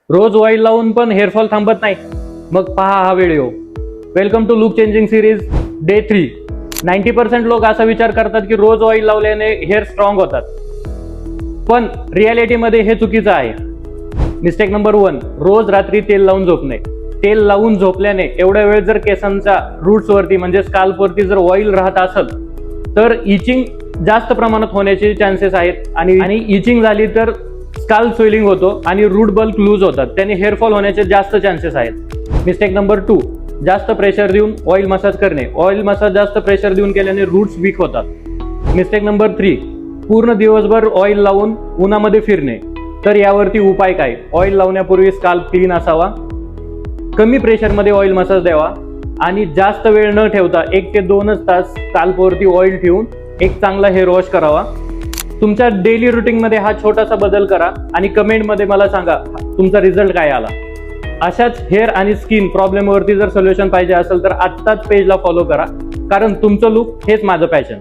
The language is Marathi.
रोज ऑइल लावून पण हेअरफॉल थांबत नाही? मग पहा हा video. Welcome to look changing series day 3. 90% लोक असा विचार करतात की रोज ऑइल लावल्याने हेअर स्ट्रॉंग होतात, पण रियालिटीमध्ये हे चुकीचं आहे. मिस्टेक नंबर 1, रोज रात्री तेल लावून झोपणे. तेल लावून झोपल्याने एवढ्या वेळ जर केसांच्या रूट्स वरती म्हणजे स्काल्प वरती जर ऑइल राहत असेल तर इचिंग जास्त प्रमाणात होण्याचे चान्सेस आहेत आणि इचिंग झाली तर स्काल्प स्वेलिंग होतो आणि रूट बल्क लूज होतात, त्याने हेअरफॉल होण्याचे जास्त चान्सेस आहेत. मिस्टेक नंबर 2, जास्त प्रेशर देऊन ऑइल मसाज करणे. ऑइल मसाज जास्त प्रेशर देऊन केल्याने रूट्स वीक होतात. मिस्टेक नंबर 3, पूर्ण दिवसभर ऑइल लावून उन्हामध्ये फिरणे. तर यावरती उपाय काय? ऑइल लावण्यापूर्वी स्काल्प क्लीन असावा, कमी प्रेशरमध्ये ऑइल मसाज द्यावा आणि जास्त वेळ न ठेवता 1 ते 2 तास स्काल्पवरती ऑइल ठेवून एक चांगला हेअर वॉश करावा. तुमच्या डेली रुटीनमध्ये हा छोटासा बदल करा आणि कमेंटमध्ये मला सांगा तुमचा रिझल्ट काय आला. अशाच हेअर आणि स्किन प्रॉब्लेमवरती जर सोल्युशन पाहिजे असेल तर आत्ताच पेजला फॉलो करा, कारण तुमचं लुक हेच माझं पॅशन.